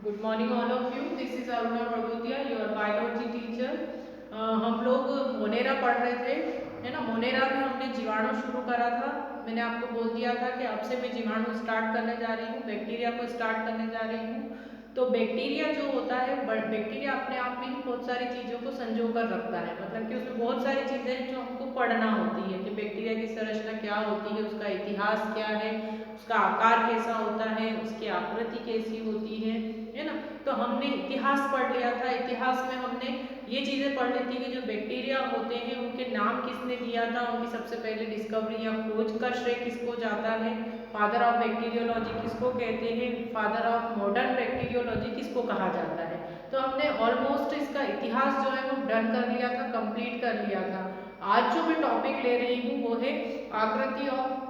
Good morning all of you. This is Aruna Bhagwatiya, your biology teacher. हम लोग Monera पढ़ रहे थे, है ना। मोनेरा में हमने जीवाणु शुरू करा था। मैंने आपको बोल दिया था कि अब से मैं जीवाणु स्टार्ट करने जा रही हूँ, बैक्टीरिया को स्टार्ट करने जा रही हूँ। तो बैक्टीरिया जो होता है, बैक्टीरिया अपने आप में ही बहुत सारी चीज़ों को संजो कर रखता है। मतलब कि उसमें बहुत सारी चीज़ें हैं जो हमको पढ़ना होती है कि बैक्टीरिया की संरचना क्या होती है, उसका इतिहास क्या है, उसका आकार कैसा होता है, उसकी आकृति कैसी होती है ना। तो हमने इतिहास पढ़ लिया था। इतिहास में हमने ये चीज़ें पढ़ ली थी कि जो बैक्टीरिया होते हैं उनके नाम किसने दिया था, उनकी सबसे पहले डिस्कवरी या खोज का श्रेय किसको जाता है, फादर ऑफ बैक्टीरियोलॉजी किसको कहते हैं, फादर ऑफ मॉडर्न बैक्टीरियोलॉजी किसको कहा जाता है। तो हमने ऑलमोस्ट इसका इतिहास जो है वो डन कर लिया था, कंप्लीट कर लिया था। आज जो मैं टॉपिक ले रही हूँ वो है आकृति ऑफ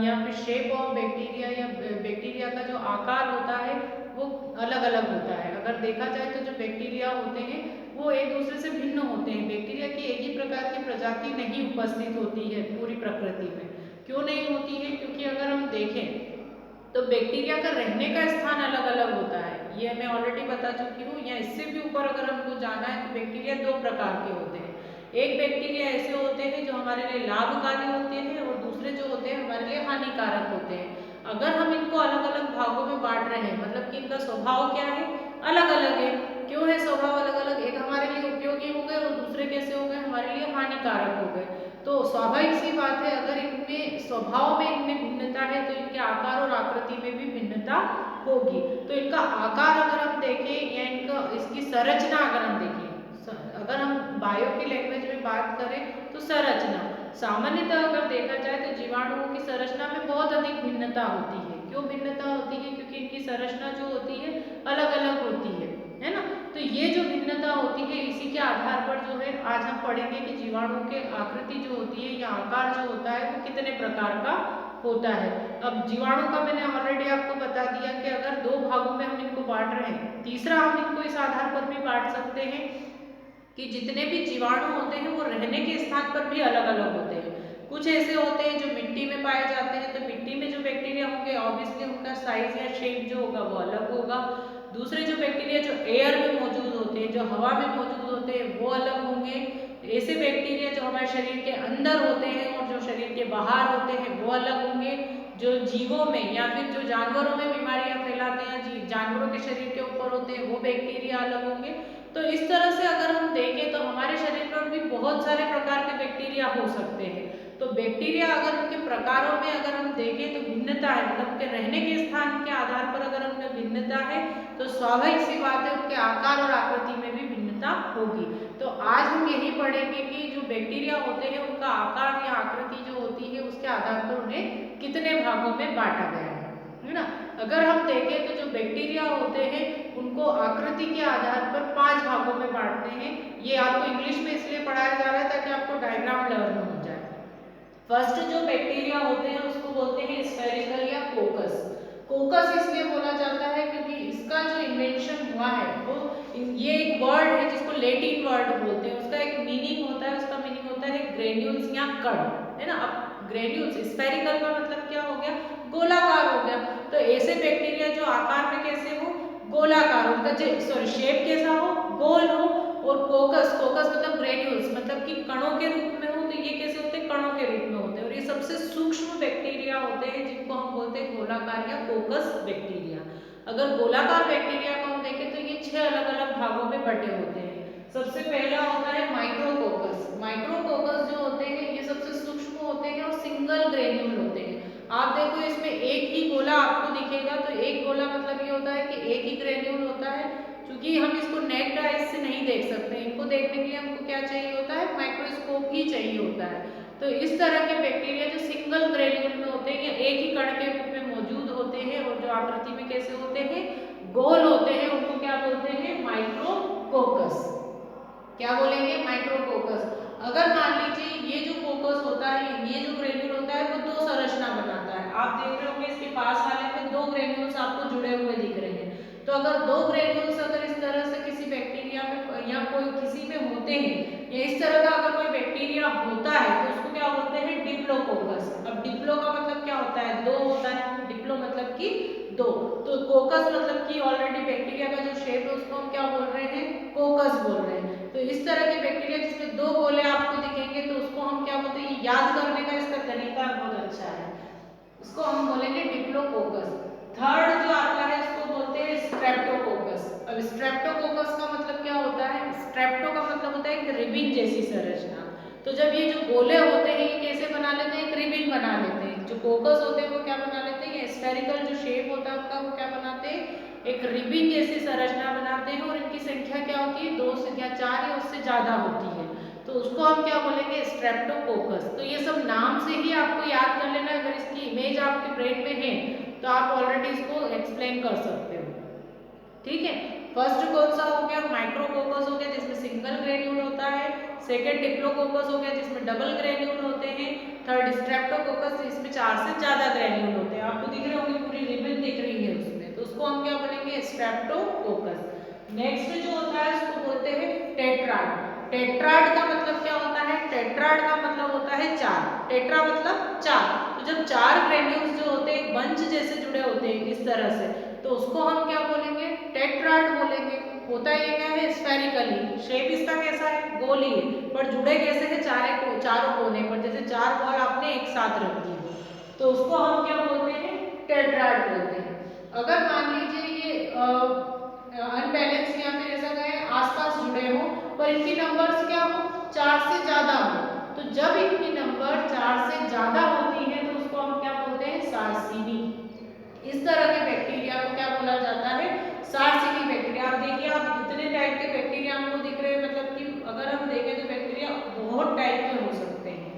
या फिर शेप ऑफ बैक्टीरिया, या बैक्टीरिया का जो आकार होता है वो अलग अलग होता है। अगर देखा जाए तो जो बैक्टीरिया होते हैं वो एक दूसरे से भिन्न होते हैं। बैक्टीरिया की एक ही प्रकार की प्रजाति नहीं उपस्थित होती है पूरी प्रकृति में। क्यों नहीं होती है? क्योंकि अगर हम देखें तो बैक्टीरिया का रहने का स्थान अलग अलग होता है, ये मैं ऑलरेडी बता चुकी हूँ। या इससे भी ऊपर अगर हमको जाना है तो बैक्टीरिया दो प्रकार के होते हैं। एक बैक्टीरिया ऐसे होते हैं जो हमारे लिए लाभकारी होते हैं, और दूसरे जो होते हैं हमारे लिए हानिकारक होते हैं। अगर हम इनको अलग अलग भागों में बांट रहे हैं, मतलब कि इनका स्वभाव क्या है, अलग अलग है। क्यों है स्वभाव अलग अलग? एक हमारे लिए उपयोगी हो गए और दूसरे कैसे हो गए, हमारे लिए हानिकारक हो गए। तो स्वाभाविक सी बात है, अगर इनमें स्वभाव में इनमें भिन्नता है तो इनके आकार और आकृति में भी भिन्नता होगी। तो इनका आकार अगर हम देखें या इनका इसकी संरचना अगर हम देखें, अगर हम बायो की लैंग्वेज में बात करें तो संरचना, सामान्यतः अगर देखा जाए तो जीवाणुओं की संरचना में बहुत अधिक भिन्नता होती है। क्यों भिन्नता होती है? क्योंकि इनकी संरचना जो होती है अलग अलग होती है ना। तो ये जो भिन्नता होती है इसी के आधार पर जो है आज हम पढ़ेंगे कि जीवाणुओं के आकृति जो होती है या आकार जो होता है वो कितने प्रकार का होता है। अब जीवाणु का मैंने ऑलरेडी आपको बता दिया कि अगर दो भागों में हम इनको बांट रहे हैं, तीसरा हम इनको इस आधार पर भी बांट सकते हैं कि जितने भी जीवाणु होते हैं वो रहने के स्थान पर भी अलग अलग होते हैं। कुछ ऐसे होते हैं जो मिट्टी में पाए जाते हैं, तो मिट्टी में जो बैक्टीरिया होंगे ऑब्वियसली उनका साइज या शेप जो होगा वो अलग होगा। दूसरे जो बैक्टीरिया जो एयर में मौजूद होते हैं, जो हवा में मौजूद होते हैं, वो अलग होंगे। ऐसे बैक्टीरिया जो हमारे शरीर के अंदर होते हैं और जो शरीर के बाहर होते हैं वो अलग होंगे। जो जीवों में या फिर जो जानवरों में बीमारियां फैलाते हैं, जानवरों के शरीर के ऊपर होते हैं, वो बैक्टीरिया अलग होंगे। तो इस तरह से अगर हम देखें तो हमारे शरीर पर भी बहुत सारे प्रकार के बैक्टीरिया हो सकते हैं। तो बैक्टीरिया अगर उनके प्रकारों में अगर हम देखें तो भिन्नता है, मतलब उनके रहने के स्थान के आधार पर अगर उनमें भिन्नता है तो स्वाभाविक सी बात है उनके आकार और आकृति में भी भिन्नता होगी। तो आज हम यही पढ़ेंगे कि जो बैक्टीरिया होते हैं उनका आकार या आकृति जो होती है उसके आधार पर उन्हें कितने भागों में बांटा गया है ना। अगर हम देखें तो जो बैक्टीरिया होते हैं उनको आकृति के आधार पर 5 भागों में बांटते हैं। ये आपको इंग्लिश में इसलिए पढ़ाया जा रहा है ताकि आपको डायग्राम लर्न हो जाए। फर्स्ट जो बैक्टीरिया होते हैं उसको बोलते हैं स्फेरिकल या कोकस। कोकस इसलिए बोला जाता है क्योंकि इसका जो इन्वेंशन हुआ है वो, ये एक वर्ड है जिसको लैटिन वर्ड बोलते हैं। उसका एक मीनिंग होता है, उसका मीनिंग होता है ग्रेन्यूल्स या कण, है ना। अब ग्रेन्यूल्स, स्फेरिकल का मतलब क्या हो गया, गोलाकार हो गया। तो ऐसे बैक्टीरिया जो आकार में कैसे हो, गोलाकार हो, उनका सॉरी शेप कैसा हो, गोल हो। और कोकस, कोकस मतलब ग्रेन्यूल्स, मतलब कि कणों के रूप में हो, तो ये कैसे होते हैं, कणों के रूप में होते हैं। और ये सबसे सूक्ष्म बैक्टीरिया होते हैं जिनको हम बोलते हैं गोलाकार या कोकस बैक्टीरिया। अगर गोलाकार बैक्टीरिया को हम देखें तो ये 6 अलग अलग भागों में बटे होते हैं। सबसे पहला होता है माइक्रोकोकस। माइक्रोकोकस जो होते हैं ये सबसे सूक्ष्म होते हैं और सिंगल ग्रेन्यूल होते हैं। आप देखो इसमें एक ही गोला आपको दिखेगा, तो एक गोला मतलब ये होता है कि एक ही ग्रेन्यूल होता है। क्योंकि हम इसको नेक्ड आइज से नहीं देख सकते, इनको देखने के लिए हमको क्या चाहिए होता है, माइक्रोस्कोप ही चाहिए होता है। तो इस तरह के बैक्टीरिया जो सिंगल ग्रेन्यूल में होते हैं या एक ही कण के रूप में मौजूद होते हैं और जो आकृति में कैसे होते हैं, गोल होते हैं, उनको क्या बोलते हैं, माइक्रोकोकस। क्या बोलेंगे, माइक्रोकोकस। अगर मान लीजिए ये जो कोकस होता है, ये जो ग्रेन्यूल होता है वो दो संरचना बनाता है। आप देख रहे होंगे इसके पास वाले में दो ग्रेन्यूल्स आपको जुड़े हुए दिख रहे हैं। तो अगर दो ग्रेन्यूल्स अगर इस तरह से किसी बैक्टीरिया में या कोई किसी में होते हैं, या इस तरह का अगर कोई बैक्टीरिया होता है तो उसको क्या बोलते हैं, डिप्लोकोकस। अब डिप्लो का मतलब क्या होता है, दो होता है, डिप्लो मतलब कि 2। तो कोकस मतलब कि ऑलरेडी बैक्टीरिया का जो शेप है उसको हम क्या बोल रहे हैं, कोकस बोल रहे हैं। तो इस तरह के बैक्टीरिया जिसमें 2 गोले आपको दिखेंगे तो उसको हम क्या बोलते हैं, याद करने का इसका तरीका बहुत अच्छा है, इसको हम बोलेंगे डिप्लोकोकस। थर्ड जो आता है इसको बोलते हैं स्ट्रेप्टोकोकस। अब स्ट्रेप्टोकोकस का मतलब क्या होता है, स्ट्रेप्टो का मतलब होता है एक रिबिन जैसी संरचना। तो जब ये जो गोले होते हैं ये कैसे बना लेते हैं, एक रिबिन बना लेते हैं। जो कोकस होते हैं वो क्या बना लेते हैं, ये स्फेरिकल जो शेप होता है उनका वो क्या बनाते हैं, एक रिबिन जैसी संरचना बनाते हैं। और इनकी संख्या क्या होती है, 2 या 4 या उससे ज्यादा होती है। तो उसको हम क्या बोलेंगे, स्ट्रेप्टोकोकस। तो ये सब नाम से ही आपको याद कर लेना। अगर इसकी इमेज आपके ब्रेन में है तो आप ऑलरेडी इसको एक्सप्लेन कर सकते हो, ठीक है। फर्स्ट कौन सा हो गया, माइक्रोकोकस हो गया जिसमें सिंगल ग्रेन्यूल होता है। सेकंड डिप्लोकोकस हो गया जिसमें डबल ग्रेन्यूल होते हैं। थर्ड स्ट्रेप्टोकोकस जिसमें 4 से ज्यादा ग्रेन्यूल होते हैं। आपको दिख रहे होंगे पूरी रिबन दिख रही है उसमें, तो उसको हम क्या बोलेंगे, स्ट्रेप्टोकोकस। नेक्स्ट जो होता है उसको बोलते हैं टेट्राड। टेट्राड का मतलब क्या होता है, टेट्राड का मतलब होता है 4। टेट्रा मतलब 4। तो जब 4 ग्रेन्यूल्स जो होते हैं बंच जैसे जुड़े होते हैं इस तरह से, तो उसको हम क्या बोलेंगे, टेट्राड बोलेंगे। होता ये क्या है, स्फेरिकली शेप इसका कैसा है, गोली है, पर जुड़े कैसे हैं, चारों कोने पर, जैसे 4 बॉल आपने एक साथ रख दी हो, तो उसको हम क्या बोलते हैं, टेट्राड बोलते हैं। अगर मान लीजिए ये अनबैलेंस या फिर ऐसा कहे आसपास जुड़े हो पर इनकी नंबर्स क्या हो, 4 से ज्यादा हो, तो जब इनकी नंबर 4 से ज्यादा होती है तो उसको हम क्या बोलते हैं, सार्सिनी। इस तरह के बैक्टीरिया को क्या बोला जाता है, सार्सिनी बैक्टीरिया। आप देखिए, आप इतने टाइप के बैक्टीरिया हमको दिख रहे हैं, मतलब कि अगर हम देखें तो बैक्टीरिया बहुत टाइप के हो सकते हैं।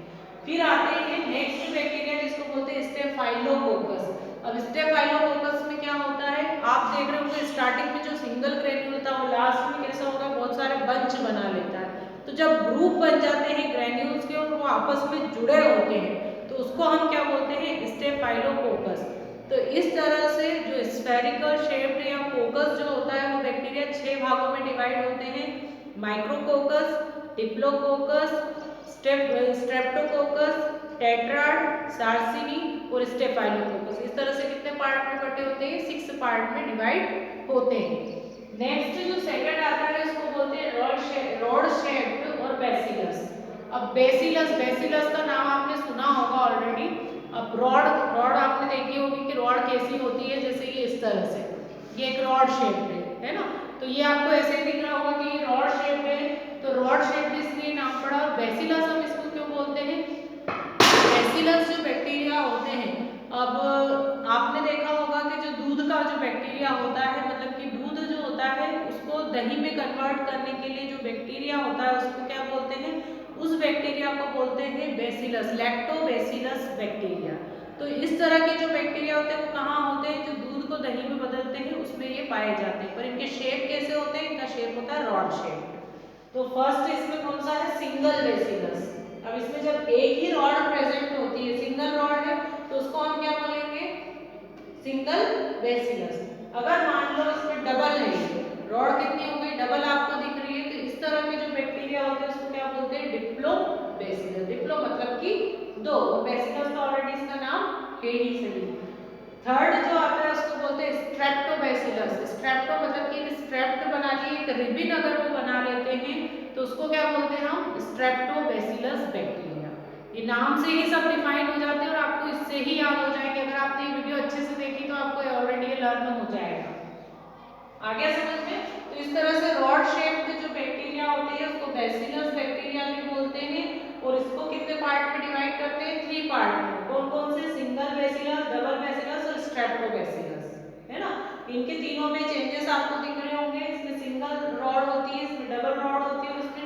फिर आते हैं नेक्स्ट बैक्टीरिया जिसको बोलते हैं स्टेफाइलोकोकस। अब स्टेफाइलोकोकस में क्या होता है, आप देख रहे होंगे स्टार्टिंग में जो सिंगल ग्रेन्यूल था वो लास्ट में कैसा होगा, बहुत सारे बंच बना लेता है। तो जब ग्रुप बन जाते हैं ग्रेन्यूल्स के और वो आपस में जुड़े होते हैं तो उसको हम क्या बोलते हैं, स्टेफाइलोकोकस। तो इस तरह से जो स्फेरिकल शेप्ड या कोकस जो होता है वो बैक्टीरिया 6 भागों में डिवाइड होते हैं, माइक्रोकोकस, डिप्लोकोकस, स्ट्रेप्टोकोकस, टेट्राड, सार्सिनी और स्टेफाइलोकोकस। इस तरह से कितने पार्ट में बटे होते हैं, 6 पार्ट में डिवाइड होते हैं। नेक्स्ट जो सेकंड आता है उसको बोलते हैं रॉड शेप्ड और बेसिलस। अब बेसिलस का नाम आपने सुना होगा ऑलरेडी। अब रॉड आपने देखी होगी कि रॉड कैसी होती है, जैसे ये इस तरह से, ये एक रॉड शेप है ना। तो ये आपको ऐसे ही दिख रहा होगा कि ये रॉड शेप है। तो रॉड शेप इसलिए नाम पड़ा। बेसिलस हम इसको क्यों बोलते हैं, बेसिलस जो बैक्टीरिया होते हैं, अब आपने देखा होगा कि जो दूध का जो बैक्टीरिया होता है, मतलब कि दूध जो होता है उसको दही में कन्वर्ट करने के लिए जो बैक्टीरिया होता है उसको क्या बोलते हैं, उस बैक्टीरिया को बोलते हैं बेसिलस, लैक्टोबैसिलस बैक्टीरिया। तो इस तरह के जो बैक्टीरिया होते हैं वो कहाँ होते हैं, जो दूध को दही में बदलते हैं उसमें ये पाए जाते हैं। पर इनके शेप कैसे होते हैं, इनका शेप होता है रॉड शेप। तो फर्स्ट इसमें कौन सा है, सिंगल बेसिलस। अब इसमें जब एक ही रॉड प्रेजेंट होती है, सिंगल रॉड है, तो उसको हम क्या बोलेंगे, सिंगल बेसिलस। अगर मान लो इसमें डबल है, रॉड कितनी हो गई, डबल आपको दिख रही है, तो इस तरह के जो बैक्टीरिया होते हैं उसको क्या बोलते हैं, डिप्लो बेसिलस। डिप्लो मतलब कि 2, और बेसिलस तो ऑलरेडी इसका नाम है ही सही। थर्ड जो आता है उसको बोलते हैं स्ट्रेप्टोबैसिलस। स्ट्रेप्टो मतलब कि स्ट्रेप्ट बना लिए, एक रिबिन अगर वो बना लेते हैं तो उसको क्या बोलते हैं हम, स्ट्रेप्टोबैसिलस बैक्टीरिया। ये नाम से ही सब डिफाइन हो जाते हैं और आपको इससे ही याद हो जाएंगे। अगर आपने ये वीडियो अच्छे से देखी तो आपको ऑलरेडी ये लर्न हो जाएगा। आ गया समझ में। तो इस तरह से रॉड शेप्ड जो बैक्टीरिया होते हैं उसको बेसिलस बैक्टीरिया भी बोलते हैं। और इसको कितने पार्ट में डिवाइड करते हैं, 3 पार्ट में। कौन कौन से, सिंगल बेसिलस, डबल बेसिलस और स्ट्रेप्टोबैसिलस, है ना। इनके तीनों में चेंजेस आपको दिख रहे होंगे। इसमें सिंगल रॉड होती है, इसमें डबल रॉड होती है, और इसमें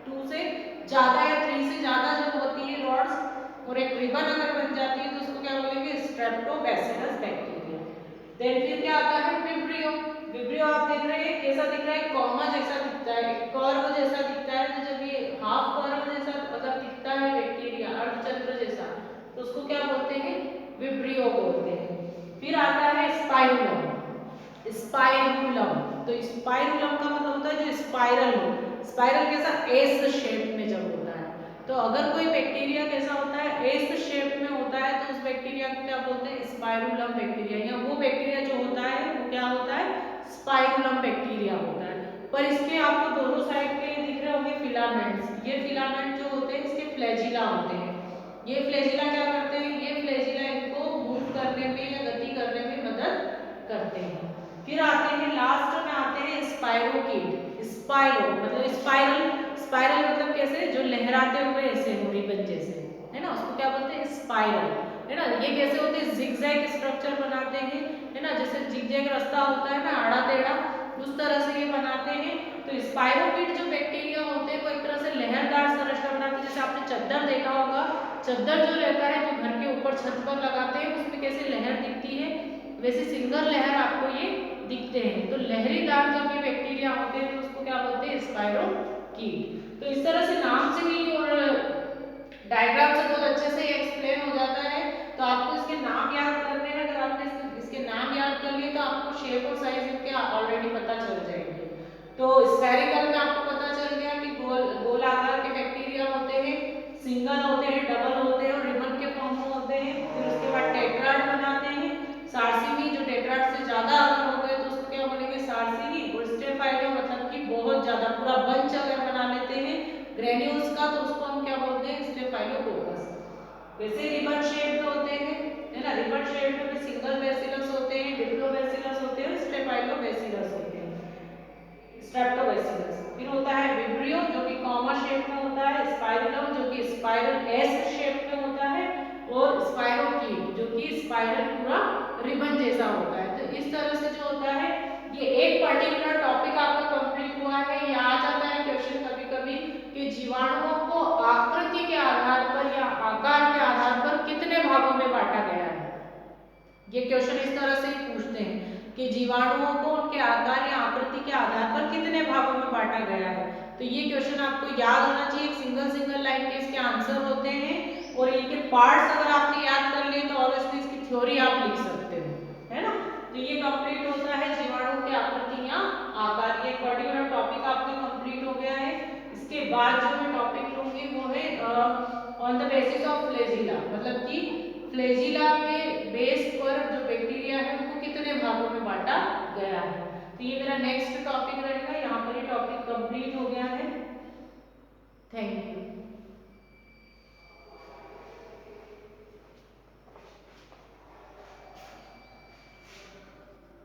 2 से ज्यादा या 3 से ज्यादा जब होती है रॉड्स और एक रिबन अगर बन जाती है तो उसको क्या बोलेंगे, स्ट्रेप्टोबैसिलस बैक्टीरिया। देन फिर क्या आता है, विब्रियो। विब्रियो आप देख रहे हैं कैसा दिख रहा है, कॉमा जैसा दिखता है, कर्व जैसा दिखता है। तो जब ये हाफ कर्व जैसा अगर दिखता है बैक्टीरिया, अर्धचंद्र जैसा, तो उसको क्या बोलते हैं, विब्रियो बोलते हैं। फिर आता है स्पाइरुलम। स्पाइरुलम, तो स्पाइरुलम का मतलब होता है जो स्पाइरल हो। स्पाइरल कैसा, एस शेप में जब होता है। तो अगर कोई बैक्टीरिया कैसा होता है, एस शेप में होता है, तो उस बैक्टीरिया को क्या बोलते हैं, स्पाइरुलम बैक्टीरिया, या वो बैक्टीरिया जो होता है वो क्या होता है, स्पाइरुलम बैक्टीरिया होता है। पर इसके आपको दोनों साइड पे दिख रहे होंगे फिलामेंट्स, ये फिलामेंट जो होते हैं इसके फ्लैजिला होते हैं। ये फ्लैजिला क्या करते हैं, ये फ्लैजिला इनको मूव करने में या गति करने में मदद करते हैं। फिर आते हैं लास्ट में आते हैं स्पाइरोकीट। स्पाइरो मतलब स्पाइरल, स्पाइरल मतलब कैसे, जो लहराते हुए ऐसे हो, रिबन जैसे, है ना, उसको क्या बोलते हैं, स्पाइरल, है ना। ये कैसे होते हैं, जिगजैग स्ट्रक्चर बनाते हैं, है ना, जैसे जिगजैग रास्ता होता है ना, आड़ा टेढ़ा, उस तरह से ये बनाते हैं। तो स्पाइरोकीट जो बैक्टीरिया होते हैं वो एक तरह से लहरदार संरचना बनाते हैं। जैसे आपने चद्दर देखा होगा, चद्दर जो रहता है जो घर के ऊपर छत पर लगाते हैं उसमें कैसे लहर दिखती है, वैसे सिंगल लहर आपको ये दिखते हैं। तो लहरीदार जब ये बैक्टीरिया होते हैं तो उसको क्या बोलते हैं, स्पाइरोकीट। तो इस तरह से नाम से ही और डायग्राम से बहुत अच्छे से एक्सप्लेन हो जाता है। तो आपको इसके नाम याद करने हैं, अगर आपने इसके नाम याद कर लिए तो आपको शेप और साइज इनके ऑलरेडी पता चल जाएंगे। तो स्फेरिकल में आपको पता चल गया कि गोल आकार के बैक्टीरिया होते हैं, सिंगल होते हैं, डबल होते हैं और रिबन के फॉर्म में होते हैं। फिर उसके बाद टेट्राड बनाते हैं, सार्सिनी, जो टेट्राड से ज्यादा अगर हो गए तो उसको क्या बोलेंगे, सार्सिनी। और स्टेफाइलो मतलब कि बहुत ज्यादा पूरा बंच अगर बना लेते हैं ग्रेन्यूल्स का तो उसको हम क्या बोलते हैं, स्टेफाइलोकोकस। वैसे रिबन शेप्ड होते हैं, है ना, रिबन शेप्ड में सिंगल बेसिलस होते हैं, डिप्लोबैसिलस होते हैं, स्टेफाइलोबैसिलस होते हैं, स्ट्रेप्टोबैसिलस। फिर होता है विब्रियो जो कि कॉमा शेप में होता है, स्पाइरलम जो कि स्पाइरल एस शेप में होता है, और स्पाइरोकीट जो कि स्पाइरल पूरा रिबन जैसा होता है। तो इस तरह से जो होता है ये एक पर्टिकुलर टॉपिक आपका कंप्लीट हुआ है। ये आ जाता है क्वेश्चन कभी कभी कि जीवाणुओं को आकृति के आधार पर या आकार के आधार पर कितने भागों में बांटा गया है। ये क्वेश्चन इस तरह से ही पूछते हैं कि जीवाणुओं को उनके आकार या आकृति के आधार पर कितने भागों में बांटा गया है। तो ये क्वेश्चन आपको याद होना चाहिए, सिंगल सिंगल लाइन के इसके आंसर होते हैं और इनके पार्ट्स अगर आपने याद कर लिए तो ऑब्वियसली इसकी थ्योरी आप लिख सकते हो, है ना। तो ये कंप्लीट होता है जीवाणु की आकृति या आकार। ये पर्टिकुलर टॉपिक आपका कंप्लीट हो गया है। इसके बाद जो मैं टॉपिक लूंगी वो है on the basis of flagella, मतलब कि फ्लैजिला के बेस पर जो बैक्टीरिया है उनको कितने भागों में बांटा गया है। तो ये मेरा नेक्स्ट टॉपिक रहेगा। यहाँ पर ये टॉपिक कंप्लीट हो गया है। Thank you.